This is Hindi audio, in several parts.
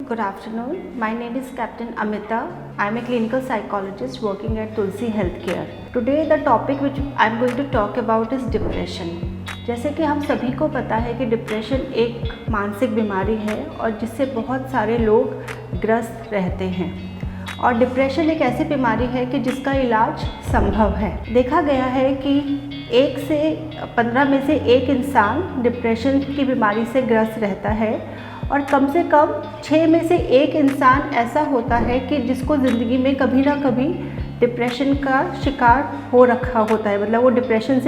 Good afternoon. My name is Captain Amita. I am a clinical psychologist working at Tulsi Healthcare. Today the topic which I am going to talk about is depression. जैसे कि हम सभी को पता है कि डिप्रेशन एक मानसिक बीमारी है और जिससे बहुत सारे लोग ग्रस्त रहते हैं और डिप्रेशन एक ऐसी बीमारी है कि जिसका इलाज संभव है। देखा गया है कि 1 से 15 में से एक इंसान डिप्रेशन की बीमारी से ग्रस्त रहता है और कम से कम 6 में से एक इंसान ऐसा होता है कि जिसको ज़िंदगी में कभी ना कभी डिप्रेशन का शिकार हो रखा होता है, मतलब वो डिप्रेशन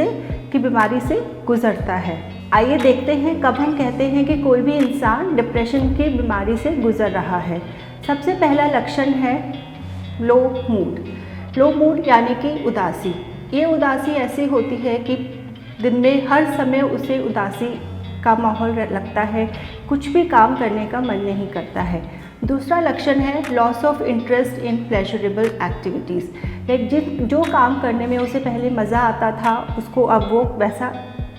की बीमारी से गुज़रता है। आइए देखते हैं कब हम कहते हैं कि कोई भी इंसान डिप्रेशन की बीमारी से गुज़र रहा है। सबसे पहला लक्षण है लो मूड। लो मूड यानी कि उदासी। ये उदासी ऐसी होती है कि दिन में हर समय उसे उदासी का माहौल लगता है, कुछ भी काम करने का मन नहीं करता है। दूसरा लक्षण है loss of interest in pleasurable activities. Like जो काम करने में उसे पहले मज़ा आता था उसको अब वो वैसा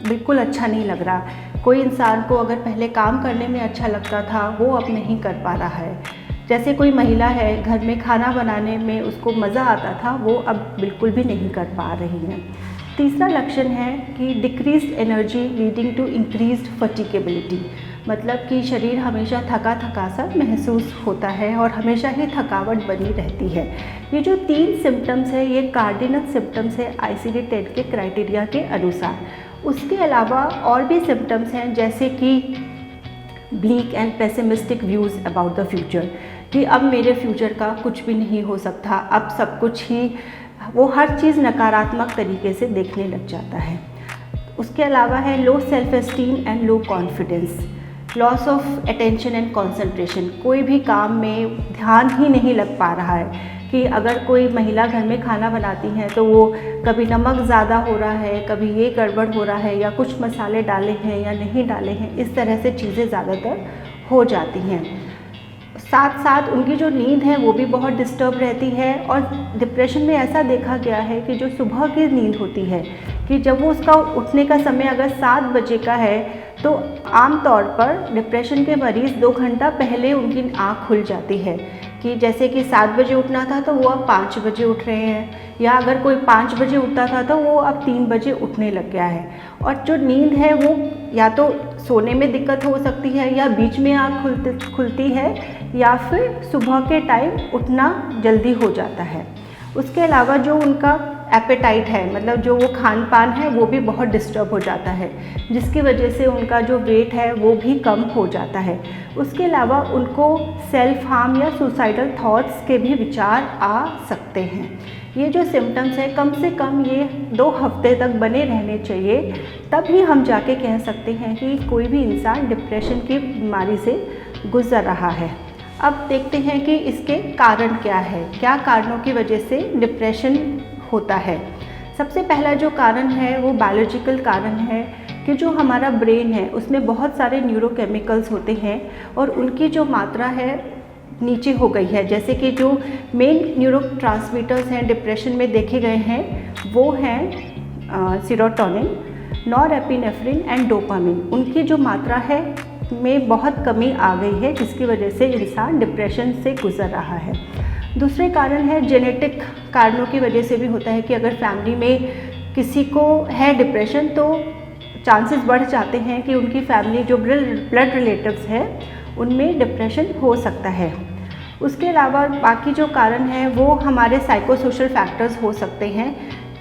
बिल्कुल अच्छा नहीं लग रहा। कोई इंसान को अगर पहले काम करने में अच्छा लगता था वो अब नहीं कर पा रहा है। जैसे कोई महिला है, घर में खाना बनाने में उसको मज़ा आता था वो अब बिल्कुल भी नहीं कर पा रही है। तीसरा लक्षण है कि decreased energy leading to increased fatigability, मतलब कि शरीर हमेशा थका थका सा महसूस होता है और हमेशा ही थकावट बनी रहती है। ये जो 3 सिम्टम्स है ये कार्डिनल सिम्टम्स है ICD-10 के क्राइटेरिया के अनुसार। उसके अलावा और भी सिम्टम्स हैं जैसे कि bleak and pessimistic views about the future, कि अब मेरे फ्यूचर का कुछ भी नहीं हो सकता, अब सब कुछ ही वो हर चीज़ नकारात्मक तरीके से देखने लग जाता है। उसके अलावा है low self esteem and low confidence, loss of attention and concentration, कोई भी काम में ध्यान ही नहीं लग पा रहा है। कि अगर कोई महिला घर में खाना बनाती है तो वो कभी नमक ज़्यादा हो रहा है, कभी ये गड़बड़ हो रहा है या कुछ मसाले डाले हैं या नहीं डाले हैं, इस तरह से चीज़ें ज़्यादातर हो जाती हैं। साथ साथ उनकी जो नींद है वो भी बहुत डिस्टर्ब रहती है और डिप्रेशन में ऐसा देखा गया है कि जो सुबह की नींद होती है कि जब वो उसका उठने का समय अगर 7 बजे का है तो आमतौर पर डिप्रेशन के मरीज़ 2 घंटा पहले उनकी आँख खुल जाती है। कि जैसे कि 7 बजे उठना था तो वो अब 5 बजे उठ रहे हैं, या अगर कोई 5 बजे उठता था तो वो अब 3 बजे उठने लग गया है। और जो नींद है वो या तो सोने में दिक्कत हो सकती है या बीच में आँख खुलती है या फिर सुबह के टाइम उठना जल्दी हो जाता है। उसके अलावा जो उनका एपेटाइट है, मतलब जो वो खान पान है वो भी बहुत डिस्टर्ब हो जाता है, जिसकी वजह से उनका जो वेट है वो भी कम हो जाता है। उसके अलावा उनको सेल्फ हार्म या सुसाइडल थॉट्स के भी विचार आ सकते हैं। ये जो सिम्टम्स है कम से कम ये 2 हफ्ते तक बने रहने चाहिए, तभी हम जाके कह सकते हैं कि कोई भी इंसान डिप्रेशन की बीमारी से गुजर रहा है। अब देखते हैं कि इसके कारण क्या है, क्या कारणों की वजह से डिप्रेशन होता है। सबसे पहला जो कारण है वो बायोलॉजिकल कारण है कि जो हमारा ब्रेन है उसमें बहुत सारे न्यूरोकेमिकल्स होते हैं और उनकी जो मात्रा है नीचे हो गई है। जैसे कि जो मेन न्यूरोट्रांसमीटर्स हैं डिप्रेशन में देखे गए हैं वो हैं सीरोटोनिन, नॉरएपिनेफ्रिन एंड डोपामिन। उनकी जो मात्रा है में बहुत कमी आ गई है जिसकी वजह से इंसान डिप्रेशन से गुजर रहा है। दूसरे कारण है जेनेटिक कारणों की वजह से भी होता है कि अगर फैमिली में किसी को है डिप्रेशन तो चांसेस बढ़ जाते हैं कि उनकी फैमिली जो ब्लड रिलेटिव्स है उनमें डिप्रेशन हो सकता है। उसके अलावा बाकी जो कारण है वो हमारे साइकोसोशल फैक्टर्स हो सकते हैं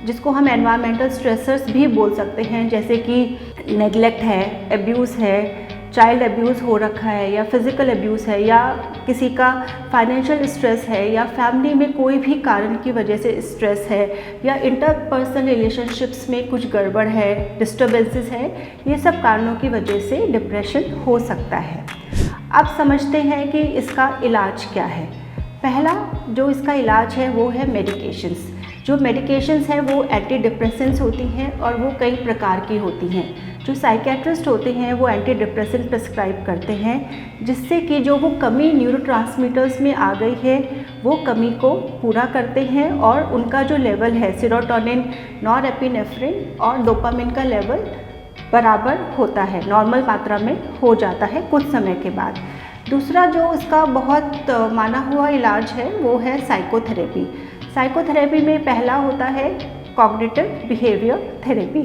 जिसको हम एनवायरमेंटल स्ट्रेसर्स भी बोल सकते हैं, जैसे कि नेगलेक्ट है, एब्यूज़ है, चाइल्ड एब्यूज़ हो रखा है या फिज़िकल एब्यूज़ है या किसी का फाइनेंशियल स्ट्रेस है या फैमिली में कोई भी कारण की वजह से स्ट्रेस है या इंटरपर्सनल रिलेशनशिप्स में कुछ गड़बड़ है, डिस्टर्बेंसेस है, ये सब कारणों की वजह से डिप्रेशन हो सकता है। अब समझते हैं कि इसका इलाज क्या है। पहला जो इसका इलाज है वो है मेडिकेशंस। जो मेडिकेशंस हैं वो एंटी डिप्रेसेंट्स होती हैं और वो कई प्रकार की होती हैं। जो साइकेट्रिस्ट होते हैं वो एंटी डिप्रेसेंट प्रिस्क्राइब करते हैं जिससे कि जो वो कमी न्यूरोट्रांसमीटर्स में आ गई है वो कमी को पूरा करते हैं और उनका जो लेवल है सीरोटोनिन, नॉरएपिनेफ्रिन और डोपामिन का लेवल बराबर होता है, नॉर्मल मात्रा में हो जाता है कुछ समय के बाद। दूसरा जो उसका बहुत माना हुआ इलाज है वो है साइकोथेरेपी। साइकोथेरेपी में पहला होता है कॉग्निटिव बिहेवियर थेरेपी।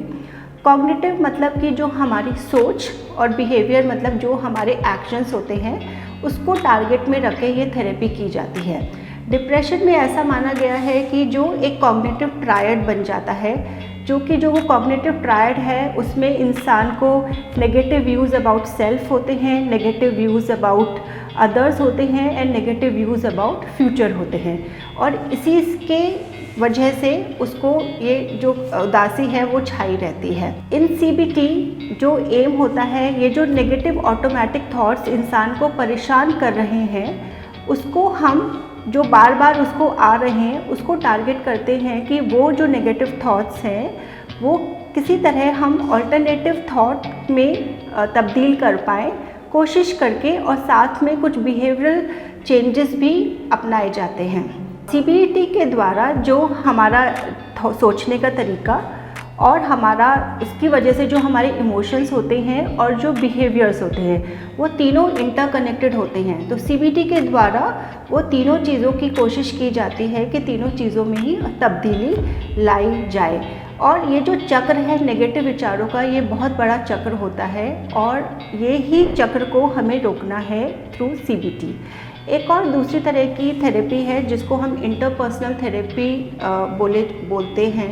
कॉग्निटिव मतलब कि जो हमारी सोच, और बिहेवियर मतलब जो हमारे एक्शंस होते हैं, उसको टारगेट में रख के ये थेरेपी की जाती है। डिप्रेशन में ऐसा माना गया है कि जो एक कॉग्निटिव ट्रायड बन जाता है, जो वो कॉग्निटिव ट्रायड है उसमें इंसान को नेगेटिव व्यूज़ अबाउट सेल्फ होते हैं, नेगेटिव व्यूज़ अबाउट अदर्स होते हैं and negative views about future होते हैं, और इसी के वजह से उसको ये जो उदासी है वो छाई रहती है। इन CBT जो एम होता है, ये जो नेगेटिव ऑटोमेटिक थॉट्स इंसान को परेशान कर रहे हैं, उसको हम जो बार बार उसको आ रहे हैं उसको टारगेट करते हैं कि वो जो नेगेटिव थॉट्स हैं वो किसी तरह हम ऑल्टरनेटिव थॉट में तब्दील कर पाएँ कोशिश करके, और साथ में कुछ बिहेवियरल चेंजेस भी अपनाए जाते हैं। CBT के द्वारा जो हमारा सोचने का तरीका और हमारा उसकी वजह से जो हमारे इमोशंस होते हैं और जो बिहेवियर्स होते हैं वो तीनों इंटरकनेक्टेड होते हैं। तो CBT के द्वारा वो तीनों चीज़ों की कोशिश की जाती है कि तीनों चीज़ों में ही तब्दीली लाई जाए। और ये जो चक्र है नेगेटिव विचारों का, ये बहुत बड़ा चक्र होता है और ये ही चक्र को हमें रोकना है थ्रू CBT। एक और दूसरी तरह की थेरेपी है जिसको हम इंटरपर्सनल थेरेपी बोलते हैं।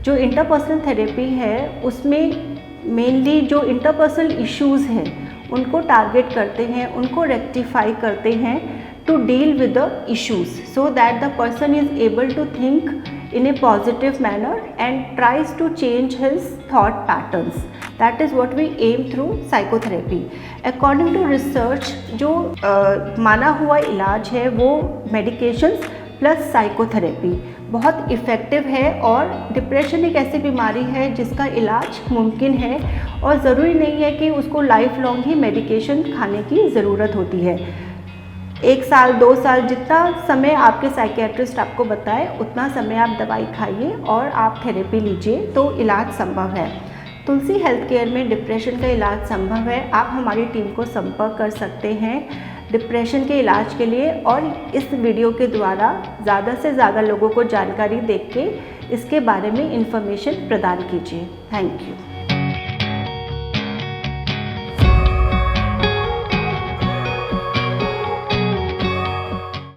जो इंटरपर्सनल थेरेपी है उसमें मेनली जो इंटरपर्सनल इश्यूज़ हैं उनको टारगेट करते हैं, उनको रेक्टिफाई करते हैं to deal with the issues, so that the person is able to think in a positive manner and tries to change his thought patterns. That is what we aim through psychotherapy. According to research, जो माना हुआ इलाज है वो medications प्लस साइकोथेरेपी बहुत इफ़ेक्टिव है, और डिप्रेशन एक ऐसी बीमारी है जिसका इलाज मुमकिन है और ज़रूरी नहीं है कि उसको लाइफ लॉन्ग ही मेडिकेशन खाने की ज़रूरत होती है। 1 साल 2 साल जितना समय आपके साइकियाट्रिस्ट आपको बताए उतना समय आप दवाई खाइए और आप थेरेपी लीजिए तो इलाज संभव है। तुलसी हेल्थ केयर में डिप्रेशन का इलाज संभव है। आप हमारी टीम को संपर्क कर सकते हैं डिप्रेशन के इलाज के लिए, और इस वीडियो के द्वारा ज़्यादा से ज़्यादा लोगों को जानकारी दे के इसके बारे में इंफॉर्मेशन प्रदान कीजिए। Thank you.